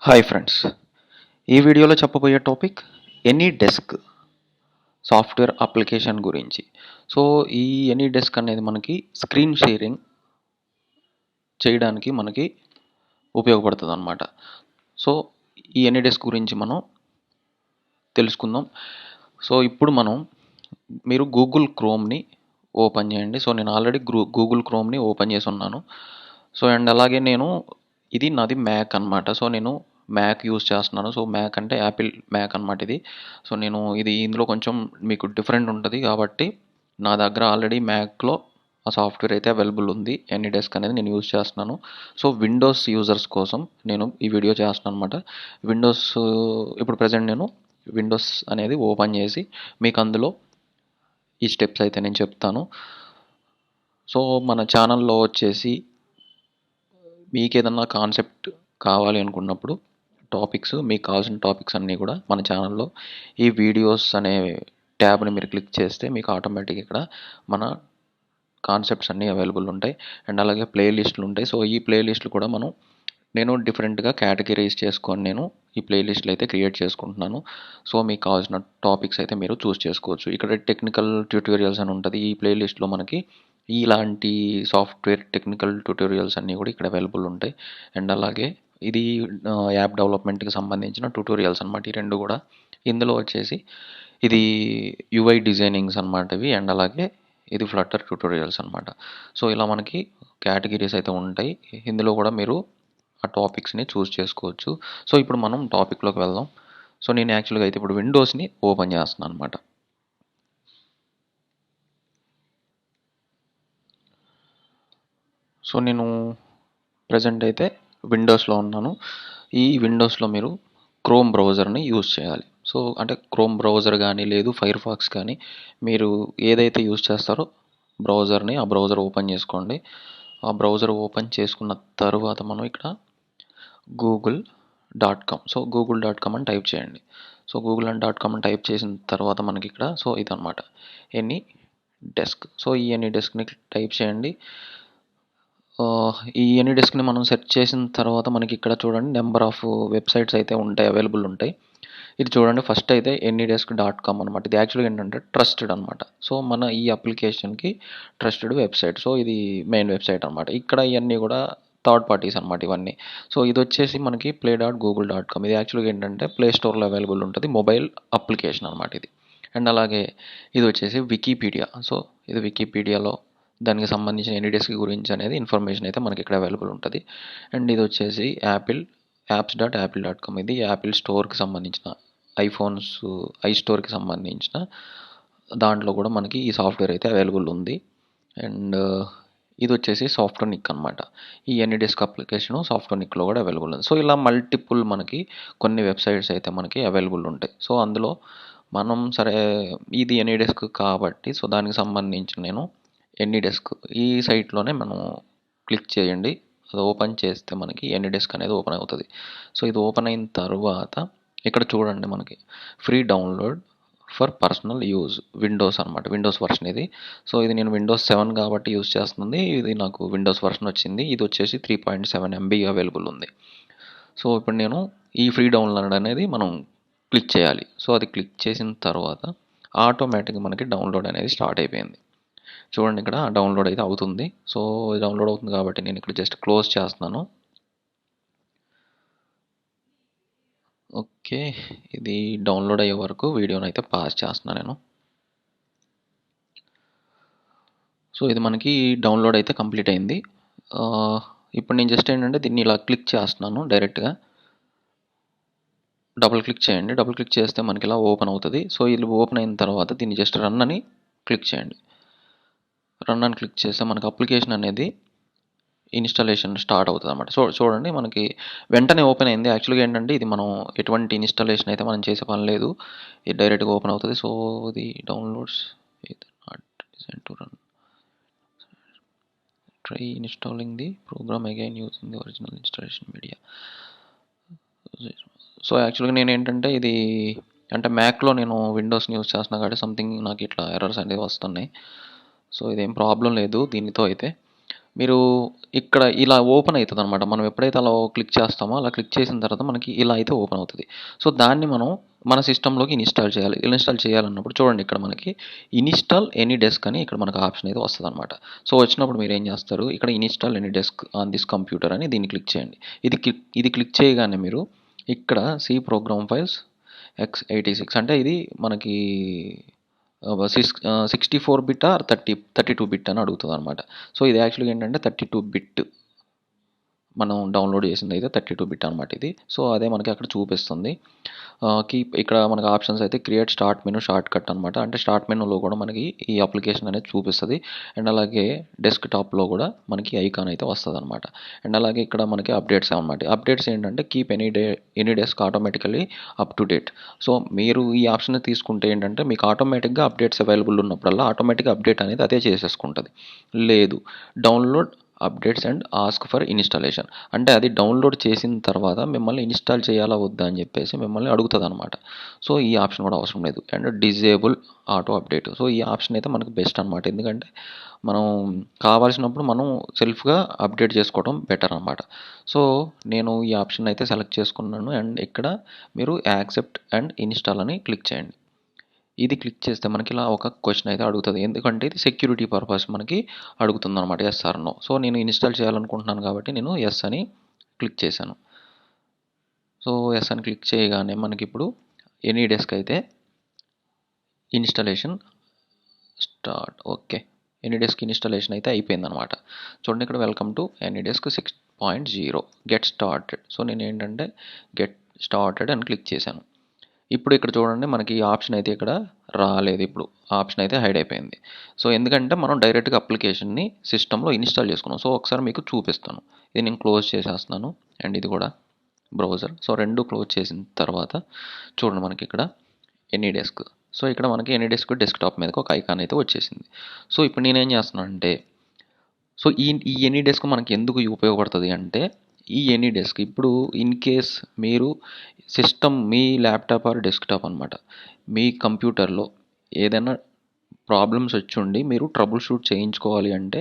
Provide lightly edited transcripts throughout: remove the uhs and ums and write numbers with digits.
Hi friends, ఈ వీడియోలో చెప్పబోయే topic any desk software application గురించి. సో ఈ ఎనీ డెస్క్ అనేది మనకి స్క్రీన్ షేరింగ్ చేయడానికి మనకి ఉపయోగపడుతుంది అనమాట. సో ఈ ఎనీ డెస్క్ గురించి మనం తెలుసుకుందాం. సో ఇప్పుడు మీరు గూగుల్ క్రోమ్ని ఓపెన్ చేయండి. సో నేను ఆల్రెడీ గూగుల్ క్రోమ్ని ఓపెన్ చేసి ఉన్నాను. సో అండ్ అలాగే ఇది నాది మ్యాక్ అనమాట. సో నేను మ్యాక్ యూజ్ చేస్తున్నాను. సో మ్యాక్ అంటే యాపిల్ మ్యాక్ అనమాట ఇది. సో ఇందులో కొంచెం మీకు డిఫరెంట్ ఉంటుంది కాబట్టి నా దగ్గర ఆల్రెడీ మ్యాక్లో ఆ సాఫ్ట్వేర్ అయితే అవైలబుల్ ఉంది. AnyDesk అనేది నేను యూజ్ చేస్తున్నాను. సో విండోస్ యూజర్స్ కోసం నేను ఈ వీడియో చేస్తున్నాను అనమాట. విండోస్ ఇప్పుడు ప్రజెంట్ నేను విండోస్ అనేది ఓపెన్ చేసి మీకు అందులో ఈ స్టెప్స్ అయితే నేను చెప్తాను. సో మన ఛానల్లో వచ్చేసి మీకు ఏదన్నా కాన్సెప్ట్ కావాలి అనుకున్నప్పుడు మీకు కావాల్సిన టాపిక్స్ అన్నీ కూడా మన ఛానల్లో ఈ వీడియోస్ అనే ట్యాబ్ని మీరు క్లిక్ చేస్తే మీకు ఆటోమేటిక్ ఇక్కడ మన కాన్సెప్ట్స్ అన్నీ అవైలబుల్ ఉంటాయి. అండ్ అలాగే ప్లేలిస్టులు ఉంటాయి. సో ఈ ప్లేలిస్టులు కూడా నేను డిఫరెంట్గా కేటగిరీస్ చేసుకొని ఈ ప్లేలిస్టులు అయితే క్రియేట్ చేసుకుంటున్నాను. సో మీకు కావాల్సిన టాపిక్స్ అయితే మీరు చూస్ చేసుకోవచ్చు. ఇక్కడ టెక్నికల్ ట్యూటోరియల్స్ అని ఉంటుంది. ఈ ప్లేలిస్ట్లో మనకి ఇలాంటి సాఫ్ట్వేర్ టెక్నికల్ ట్యూటోరియల్స్ అన్నీ కూడా ఇక్కడ అవైలబుల్ ఉంటాయి. అండ్ అలాగే ఇది యాప్ డెవలప్మెంట్కి సంబంధించిన ట్యూటోరియల్స్ అనమాట. ఈ రెండు కూడా ఇందులో వచ్చేసి ఇది యూఐ డిజైనింగ్స్ అనమాట ఇవి. అండ్ అలాగే ఇది ఫ్లటర్ ట్యూటోరియల్స్ అనమాట. సో ఇలా మనకి కేటగిరీస్ అయితే ఉంటాయి. ఇందులో కూడా మీరు ఆ టాపిక్స్ని చూస్ చేసుకోవచ్చు. సో ఇప్పుడు మనం టాపిక్లోకి వెళ్దాం. సో నేను యాక్చువల్గా అయితే ఇప్పుడు విండోస్ని ఓపెన్ చేస్తున్నాను అనమాట. సో నేను ప్రజెంట్ అయితే విండోస్లో ఉన్నాను. ఈ విండోస్లో మీరు క్రోమ్ బ్రౌజర్ని యూజ్ చేయాలి. సో అంటే క్రోమ్ బ్రౌజర్ కానీ లేదు ఫైర్ ఫాక్స్ కానీ మీరు ఏదైతే యూజ్ చేస్తారో ఆ బ్రౌజర్ ఓపెన్ చేసుకోండి. ఆ బ్రౌజర్ ఓపెన్ చేసుకున్న తర్వాత మనం ఇక్కడ google.com google.com అని టైప్ చేయండి. సో google.com అని టైప్ చేసిన తర్వాత మనకి ఇక్కడ ఇదన్నమాట ఎనీ డెస్క్. సో ఈ ఎనీ డెస్క్ని టైప్ చేయండి. ఈ AnyDeskని మనం సెర్చ్ చేసిన తర్వాత మనకి ఇక్కడ చూడండి నెంబర్ ఆఫ్ వెబ్సైట్స్ అయితే అవైలబుల్ ఉంటాయి. ఇది చూడండి ఫస్ట్ అయితే AnyDesk.com అనమాట. ఇది యాక్చువల్గా ఏంటంటే ట్రస్టెడ్ అనమాట. సో మన ఈ అప్లికేషన్కి ట్రస్టెడ్ వెబ్సైట్. సో ఇది మెయిన్ వెబ్సైట్ అనమాట. ఇక్కడ ఇవన్నీ కూడా థర్డ్ పార్టీస్ అనమాట ఇవన్నీ. సో ఇది వచ్చేసి మనకి play.google.com. ఇది యాక్చువల్గా ఏంటంటే ప్లే స్టోర్లో అవైలబుల్ ఉంటుంది. మొబైల్ అప్లికేషన్ అనమాట ఇది. అండ్ అలాగే ఇది వచ్చేసి వికీపీడియా. సో ఇది వికీపీడియాలో దానికి సంబంధించిన AnyDesk గురించి అనేది ఇన్ఫర్మేషన్ అయితే మనకి ఇక్కడ అవైలబుల్ ఉంటుంది. అండ్ ఇది వచ్చేసి apps.apple.com. ఇది యాపిల్ స్టోర్కి సంబంధించిన ఐస్టోర్కి సంబంధించిన దాంట్లో కూడా మనకి ఈ సాఫ్ట్వేర్ అయితే అవైలబుల్ ఉంది. అండ్ ఇది వచ్చేసి సాఫ్ట్‌నిక్ అనమాట. ఈ AnyDesk అప్లికేషన్ సాఫ్ట్‌నిక్‌లో కూడా అవైలబుల్ ఉంది. సో ఇలా మల్టిపుల్ మనకి కొన్ని వెబ్సైట్స్ అయితే మనకి అవైలబుల్ ఉంటాయి. సో అందులో సరే ఇది AnyDesk కాబట్టి సో దానికి సంబంధించి నేను AnyDesk ఈ సైట్లోనే మనం క్లిక్ చేయండి. అది ఓపెన్ చేస్తే మనకి AnyDesk అనేది ఓపెన్ అవుతుంది. సో ఇది ఓపెన్ అయిన తర్వాత ఇక్కడ చూడండి మనకి free download for personal use Windows అనమాట. విండోస్ వర్షన్ ఇది. సో ఇది నేను విండోస్ 7 కాబట్టి యూజ్ చేస్తుంది. ఇది నాకు విండోస్ వర్షన్ వచ్చింది. ఇది వచ్చేసి 3.7 MB అవైలబుల్ ఉంది. సో ఇప్పుడు నేను ఈ ఫ్రీ డౌన్లోడ్ అనేది మనం క్లిక్ చేయాలి. సో అది క్లిక్ చేసిన తర్వాత ఆటోమేటిక్గా మనకి డౌన్లోడ్ అనేది స్టార్ట్ అయిపోయింది. చూడండి ఇక్కడ డౌన్లోడ్ అయితే అవుతుంది. సో డౌన్లోడ్ అవుతుంది కాబట్టి నేను ఇక్కడ జస్ట్ క్లోజ్ చేస్తున్నాను. ఓకే, ఇది డౌన్లోడ్ అయ్యే వరకు వీడియోని అయితే పాజ్ చేస్తున్నాను నేను. సో ఇది మనకి డౌన్లోడ్ అయితే కంప్లీట్ అయింది. ఇప్పుడు నేను జస్ట్ ఏంటంటే దీన్ని ఇలా క్లిక్ చేస్తున్నాను. డైరెక్ట్గా డబుల్ క్లిక్ చేయండి. డబుల్ క్లిక్ చేస్తే మనకి ఇలా ఓపెన్ అవుతుంది. సో ఇది ఓపెన్ అయిన తర్వాత దీన్ని జస్ట్ రన్ అని క్లిక్ చేయండి. రన్ అని క్లిక్ చేస్తే మనకి అప్లికేషన్ అనేది ఇన్స్టాలేషన్ స్టార్ట్ అవుతుంది అనమాట. సో చూడండి మనకి వెంటనే ఓపెన్ అయింది. యాక్చువల్గా ఏంటంటే ఇది మనం ఎటువంటి ఇన్స్టాలేషన్ అయితే మనం చేసే పని లేదు. ఇది డైరెక్ట్గా ఓపెన్ అవుతుంది. సో ఇది downloads to run try installing the program again using the original installation media. So యాక్చువల్గా నేను ఏంటంటే ఇది అంటే మ్యాక్లో నేను విండోస్ని యూజ్ చేస్తున్నా కాబట్టి సంథింగ్ నాకు ఇట్లా ఎర్రర్స్ అనేది వస్తున్నాయి. సో ఇదేం ప్రాబ్లం లేదు దీనితో అయితే. మీరు ఇక్కడ ఇలా ఓపెన్ అవుతుందనమాట. మనం ఎప్పుడైతే అలా క్లిక్ చేస్తామో అలా క్లిక్ చేసిన తర్వాత మనకి ఇలా అయితే ఓపెన్ అవుతుంది. సో దాన్ని మనం మన సిస్టంలోకి ఇన్స్టాల్ చేయాలి. ఇన్స్టాల్ చేయాలన్నప్పుడు చూడండి, ఇక్కడ మనకి ఇన్స్టాల్ ఎనీ డెస్క్ అని ఇక్కడ మనకు ఆప్షన్ అయితే వస్తుందన్నమాట. సో వచ్చినప్పుడు మీరు ఏం చేస్తారు, ఇక్కడ install any desk on this computer అని దీన్ని క్లిక్ చేయండి. ఇది క్లిక్ చేయగానే మీరు ఇక్కడ సి ప్రోగ్రామ్ ఫైల్స్ x86 అంటే ఇది మనకి 64 బిట్ ఆర్ 32 బిట్ అని అడుగుతుంది అనమాట. సో ఇది యాక్చువల్గా ఏంటంటే 32 బిట్ మనం డౌన్లోడ్ చేసింది అయితే 32 బిట్ అనమాట ఇది. సో అదే మనకి అక్కడ చూపిస్తుంది. ఇక్కడ మనకి ఆప్షన్స్ అయితే create start menu short cut అనమాట. అంటే స్టార్ట్ మెనూలో కూడా మనకి ఈ అప్లికేషన్ అనేది చూపిస్తుంది. అండ్ అలాగే డెస్క్ టాప్లో కూడా మనకి ఐకాన్ అయితే వస్తుంది అనమాట. అండ్ అలాగే ఇక్కడ మనకి అప్డేట్స్ అనమాట. అప్డేట్స్ ఏంటంటే keep any desk automatically up to date. So మీరు ఈ ఆప్షన్ తీసుకుంటే ఏంటంటే మీకు ఆటోమేటిక్గా అప్డేట్స్ అవైలబుల్ ఉన్నప్పుడల్లా ఆటోమేటిక్గా అప్డేట్ అనేది అదే చేసేసుకుంటుంది. లేదు, download updates and ask for installation అంటే అది డౌన్లోడ్ చేసిన తర్వాత మిమ్మల్ని ఇన్స్టాల్ చేయాలా వద్దా అని చెప్పేసి మిమ్మల్ని అడుగుతుంది అనమాట. సో ఈ ఆప్షన్ కూడా అవసరం లేదు. And disable auto update, so ఈ ఆప్షన్ అయితే మనకు బెస్ట్ అనమాట. ఎందుకంటే మనం కావాల్సినప్పుడు మనం సెల్ఫ్గా అప్డేట్ చేసుకోవడం బెటర్ అనమాట. సో నేను ఈ ఆప్షన్ అయితే సెలెక్ట్ చేసుకున్నాను. అండ్ ఇక్కడ మీరు యాక్సెప్ట్ అండ్ ఇన్స్టాల్ అని క్లిక్ చేయండి. ఇది క్లిక్ చేస్తే మనకి ఇలా ఒక క్వశ్చన్ అయితే అడుగుతుంది. ఎందుకంటే ఇది సెక్యూరిటీ పర్పస్ మనకి అడుగుతుంది అనమాట, ఎస్ ఆర్ నో. సో నేను ఇన్స్టాల్ చేయాలనుకుంటున్నాను కాబట్టి నేను ఎస్ అని క్లిక్ చేశాను. సో ఎస్ అని క్లిక్ చేయగానే మనకి ఇప్పుడు ఎనీ డెస్క్ అయితే installation start. Okay, any desk installation అయితే అయిపోయిందనమాట. చూడండి ఇక్కడ welcome to any desk 6.0 get started. So నేను ఏంటంటే గెట్ స్టార్టెడ్ అని క్లిక్ చేశాను. ఇప్పుడు ఇక్కడ చూడండి మనకి ఈ ఆప్షన్ అయితే ఇక్కడ రాలేదు. ఇప్పుడు ఆప్షన్ అయితే హైడ్ అయిపోయింది. సో ఎందుకంటే మనం డైరెక్ట్గా అప్లికేషన్ని సిస్టంలో ఇన్స్టాల్ చేసుకున్నాం. సో ఒకసారి మీకు చూపిస్తాను. ఇది నేను క్లోజ్ చేసేస్తున్నాను. అండ్ ఇది కూడా బ్రౌజర్. సో రెండు క్లోజ్ చేసిన తర్వాత చూడండి మనకి ఇక్కడ ఎనీ డెస్క్. సో ఇక్కడ మనకి ఎనీ డెస్క్ డెస్క్టాప్ మీదకి ఒక ఐకాన్ అయితే వచ్చేసింది. సో ఇప్పుడు నేనేం చేస్తున్నాను అంటే, సో ఈ ఎనీ డెస్క్ మనకి ఎందుకు ఉపయోగపడుతుంది అంటే, ఈ ఎనీ డెస్క్ ఇప్పుడు ఇన్ కేస్ మీరు system me laptop or desktop అనమాట, మీ కంప్యూటర్లో ఏదైనా ప్రాబ్లమ్స్ వచ్చి ఉండి మీరు ట్రబుల్ షూట్ చేయించుకోవాలి అంటే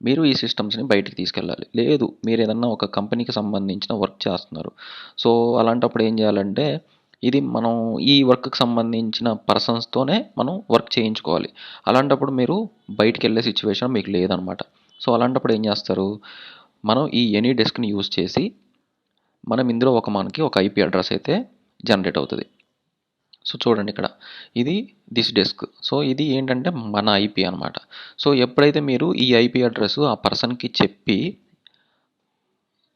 మీరు ఈ సిస్టమ్స్ని బయటికి తీసుకెళ్ళాలి. లేదు, మీరు ఏదన్నా ఒక కంపెనీకి సంబంధించిన వర్క్ చేస్తున్నారు. సో అలాంటప్పుడు ఏం చేయాలంటే, ఇది మనం ఈ వర్క్కి సంబంధించిన పర్సన్స్తోనే మనం వర్క్ చేయించుకోవాలి. అలాంటప్పుడు మీరు బయటికి వెళ్ళే సిచ్యువేషన్ మీకు లేదనమాట. సో అలాంటప్పుడు ఏం చేస్తారు, మనం ఈ ఎనీ డెస్క్ని యూజ్ చేసి మనం ఇందులో మనకి ఒక ఐపీ అడ్రస్ అయితే జనరేట్ అవుతుంది. సో చూడండి ఇక్కడ ఇది దిస్ డెస్క్. సో ఇది ఏంటంటే మన ఐపీ అనమాట. సో ఎప్పుడైతే మీరు ఈ ఐపీ అడ్రస్ ఆ పర్సన్కి చెప్పి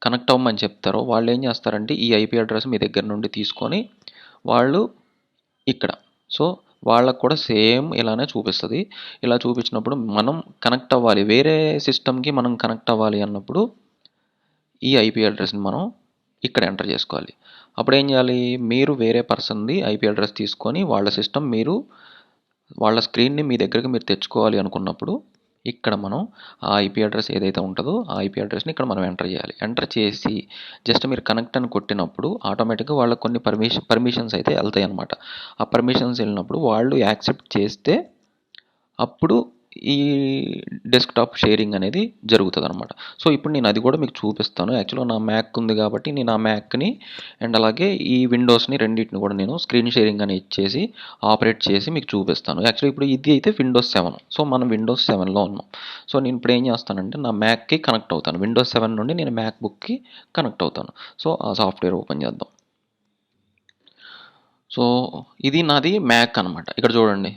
కనెక్ట్ అవ్వమని చెప్తారో వాళ్ళు ఏం చేస్తారంటే ఈ ఐపీ అడ్రస్ మీ దగ్గర నుండి తీసుకొని వాళ్ళు ఇక్కడ, సో వాళ్ళకు కూడా సేమ్ ఇలానే చూపిస్తుంది. ఇలా చూపించినప్పుడు మనం కనెక్ట్ అవ్వాలి, వేరే సిస్టమ్కి మనం కనెక్ట్ అవ్వాలి అన్నప్పుడు ఈ ఐపీ అడ్రస్ని మనం ఇక్కడ ఎంటర్ చేసుకోవాలి. అప్పుడు ఏం చేయాలి, మీరు వేరే పర్సన్ది ఐపీ అడ్రస్ తీసుకొని వాళ్ళ సిస్టమ్ మీరు వాళ్ళ స్క్రీన్ని మీ దగ్గరికి మీరు తెచ్చుకోవాలి అనుకున్నప్పుడు ఇక్కడ మనం ఆ ఐపీ అడ్రస్ ఏదైతే ఉంటుందో ఆ ఐపీ అడ్రస్ని ఇక్కడ మనం ఎంటర్ చేయాలి. ఎంటర్ చేసి జస్ట్ మీరు కనెక్ట్ అని కొట్టినప్పుడు ఆటోమేటిక్గా వాళ్ళకి కొన్ని పర్మిషన్స్ అయితే వెళ్తాయి అనమాట. ఆ పర్మిషన్స్ వెళ్ళినప్పుడు వాళ్ళు యాక్సెప్ట్ చేస్తే అప్పుడు ఈ డెస్క్టాప్ షేరింగ్ అనేది జరుగుతుంది అనమాట. సో ఇప్పుడు నేను అది కూడా మీకు చూపిస్తాను. యాక్చువల్గా నా మ్యాక్ ఉంది కాబట్టి నేను ఆ మ్యాక్ని అండ్ అలాగే ఈ విండోస్ని రెండింటిని కూడా నేను స్క్రీన్ షేరింగ్ అని ఇచ్చేసి ఆపరేట్ చేసి మీకు చూపిస్తాను. యాక్చువల్లీ ఇప్పుడు ఇది అయితే విండోస్ 7. సో మనం విండోస్ 7లో ఉన్నాం. సో నేను ఇప్పుడు ఏం చేస్తానంటే నా మ్యాక్కి కనెక్ట్ అవుతాను. విండోస్ 7 నుండి నేను మ్యాక్ బుక్కి కనెక్ట్ అవుతాను. సో ఆ సాఫ్ట్వేర్ ఓపెన్ చేద్దాం. సో ఇది నాది మ్యాక్ అనమాట. ఇక్కడ చూడండి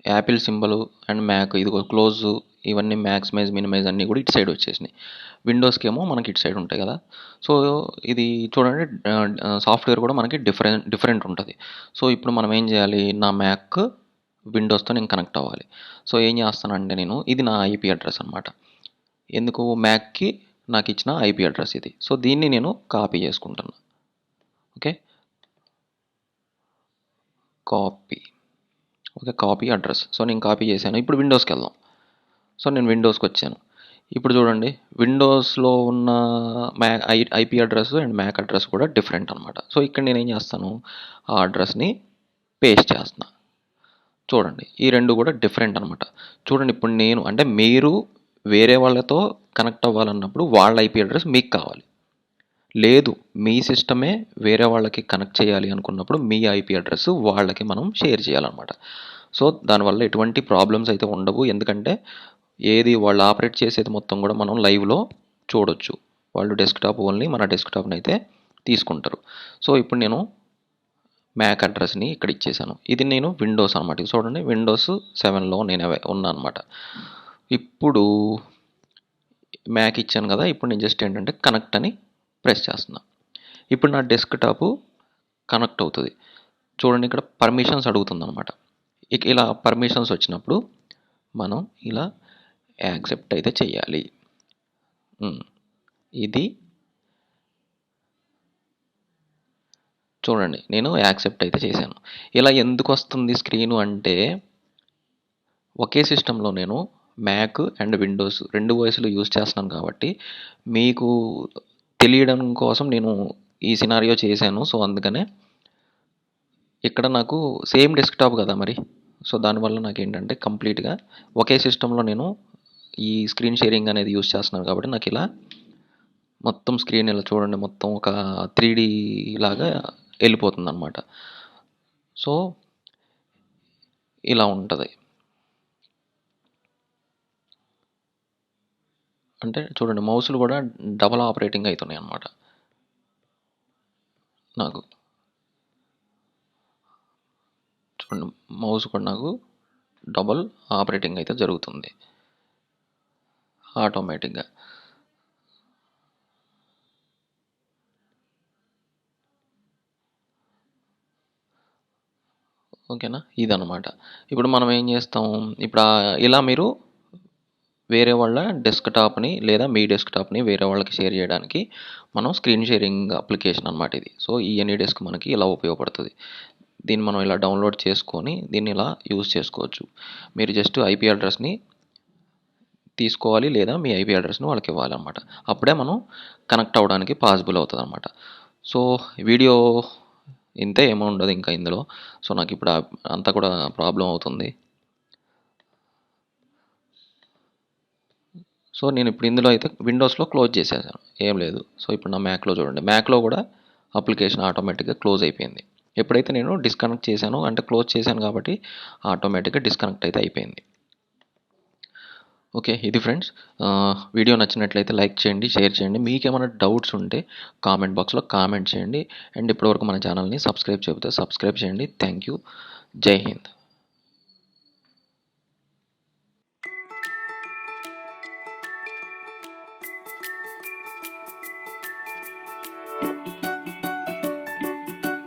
యాపిల్ సింబల్ అండ్ మ్యాక్, ఇది క్లోజ్, ఇవన్నీ మ్యాక్సిమైజ్ మినిమైజ్ అన్నీ కూడా ఇటు సైడ్ వచ్చేసినాయి. విండోస్కి ఏమో మనకి ఇటు సైడ్ ఉంటాయి కదా. సో ఇది చూడండి సాఫ్ట్వేర్ కూడా మనకి డిఫరెంట్ ఉంటుంది. సో ఇప్పుడు మనం ఏం చేయాలి, నా మ్యాక్ విండోస్తో నేను కనెక్ట్ అవ్వాలి. సో ఏం చేస్తానంటే నేను ఇది నా ఐపీ అడ్రస్ అనమాట. ఎందుకు మ్యాక్కి నాకు ఇచ్చిన ఐపీ అడ్రస్ ఇది. సో దీన్ని నేను కాపీ చేసుకుంటున్నా. Okay, copy address. సో నేను కాపీ చేశాను. ఇప్పుడు విండోస్కి వెళ్దాం. సో నేను విండోస్కి వచ్చాను. ఇప్పుడు చూడండి విండోస్లో ఉన్న IP address and MAC address కూడా డిఫరెంట్ అనమాట. సో ఇక్కడ నేను ఏం చేస్తాను, ఆ అడ్రస్ని పేస్ట్ చేస్తున్నా. చూడండి ఈ రెండు కూడా డిఫరెంట్ అనమాట. చూడండి ఇప్పుడు నేను అంటే మీరు వేరే వాళ్ళతో కనెక్ట్ అవ్వాలన్నప్పుడు వాళ్ళ ఐపీ అడ్రస్ మీకు కావాలి. లేదు, మీ సిస్టమే వేరే వాళ్ళకి కనెక్ట్ చేయాలి అనుకున్నప్పుడు మీ ఐపీ అడ్రస్ వాళ్ళకి మనం షేర్ చేయాలన్నమాట. సో దానివల్ల ఎటువంటి ప్రాబ్లమ్స్ అయితే ఉండవు. ఎందుకంటే ఏది వాళ్ళు ఆపరేట్ చేసేది మొత్తం కూడా మనం లైవ్లో చూడొచ్చు. వాళ్ళు డెస్క్టాప్ ఓన్లీ మన డెస్క్టాప్ని అయితే తీసుకుంటారు. సో ఇప్పుడు నేను మ్యాక్ అడ్రస్ని ఇక్కడ ఇచ్చేసాను. ఇది నేను విండోస్ అనమాట. ఇది చూడండి, విండోస్ 7లో నేను ఉన్నా అనమాట. ఇప్పుడు మ్యాక్ ఇచ్చాను కదా, ఇప్పుడు నేను జస్ట్ ఏంటంటే కనెక్ట్ అని ప్రెస్ చేస్తున్నా. ఇప్పుడు నా డెస్క్టాప్ కనెక్ట్ అవుతుంది. చూడండి, ఇక్కడ పర్మిషన్స్ అడుగుతుంది అనమాట. ఇలా పర్మిషన్స్ వచ్చినప్పుడు మనం ఇలా యాక్సెప్ట్ అయితే చెయ్యాలి. ఇది చూడండి, నేను యాక్సెప్ట్ అయితే చేశాను. ఇలా ఎందుకు వస్తుంది స్క్రీను అంటే, ఒకే సిస్టంలో నేను మ్యాక్ అండ్ విండోస్ 2 వాయిస్లు యూజ్ చేస్తున్నాను కాబట్టి మీకు తెలియడం కోసం నేను ఈ సినారియో చేశాను. సో అందుకనే ఇక్కడ నాకు సేమ్ డెస్క్టాప్ కదా మరి. సో దానివల్ల నాకేంటంటే కంప్లీట్గా ఒకే సిస్టంలో నేను ఈ స్క్రీన్ షేరింగ్ అనేది యూజ్ చేస్తున్నాను కాబట్టి నాకు ఇలా మొత్తం స్క్రీన్ ఇలా చూడండి, మొత్తం ఒక 3D లాగా వెళ్ళిపోతుంది అనమాట. సో ఇలా ఉంటుంది. అంటే చూడండి, మౌస్లు కూడా డబల్ ఆపరేటింగ్ అవుతున్నాయి అన్నమాట నాకు. చూడండి, మౌస్ కూడా నాకు డబల్ ఆపరేటింగ్ అయితే జరుగుతుంది ఆటోమేటిక్గా. ఓకేనా, ఇదనమాట. ఇప్పుడు మనం ఏం చేస్తాం, ఇప్పుడు ఇలా మీరు వేరే వాళ్ళ డెస్క్టాప్ని లేదా మీ డెస్క్టాప్ని వేరే వాళ్ళకి షేర్ చేయడానికి మనం స్క్రీన్ షేరింగ్ అప్లికేషన్ అనమాట ఇది. సో ఈ AnyDesk మనకి ఇలా ఉపయోగపడుతుంది. దీన్ని మనం ఇలా డౌన్లోడ్ చేసుకొని దీన్ని ఇలా యూజ్ చేసుకోవచ్చు. మీరు జస్ట్ ఐపీ అడ్రస్ని తీసుకోవాలి లేదా మీ ఐపీ అడ్రస్ని వాళ్ళకి ఇవ్వాలన్నమాట. అప్పుడే మనం కనెక్ట్ అవ్వడానికి పాసిబుల్ అవుతుంది అనమాట. సో వీడియో ఇంతే, ఏముండదు ఇంకా ఇందులో. సో నాకు ఇప్పుడు అంతా కూడా ప్రాబ్లం అవుతుంది. సో నేను ఇప్పుడు ఇందులో అయితే విండోస్లో క్లోజ్ చేసేసాను, ఏం లేదు. సో ఇప్పుడు నా మ్యాక్లో చూడండి, మ్యాక్లో కూడా అప్లికేషన్ ఆటోమేటిక్గా క్లోజ్ అయిపోయింది. ఎప్పుడైతే నేను డిస్కనెక్ట్ చేశాను అంటే క్లోజ్ చేశాను కాబట్టి ఆటోమేటిక్గా డిస్కనెక్ట్ అయితే అయిపోయింది. ఓకే, ఇది ఫ్రెండ్స్. వీడియో నచ్చినట్లయితే లైక్ చేయండి, షేర్ చేయండి. మీకు ఏమైనా డౌట్స్ ఉంటే కామెంట్ బాక్స్లో కామెంట్ చేయండి. అండ్ ఇప్పటివరకు మన ఛానల్ని సబ్స్క్రైబ్ చేయకపోతే సబ్స్క్రైబ్ చేయండి. Thank you. జై హింద్.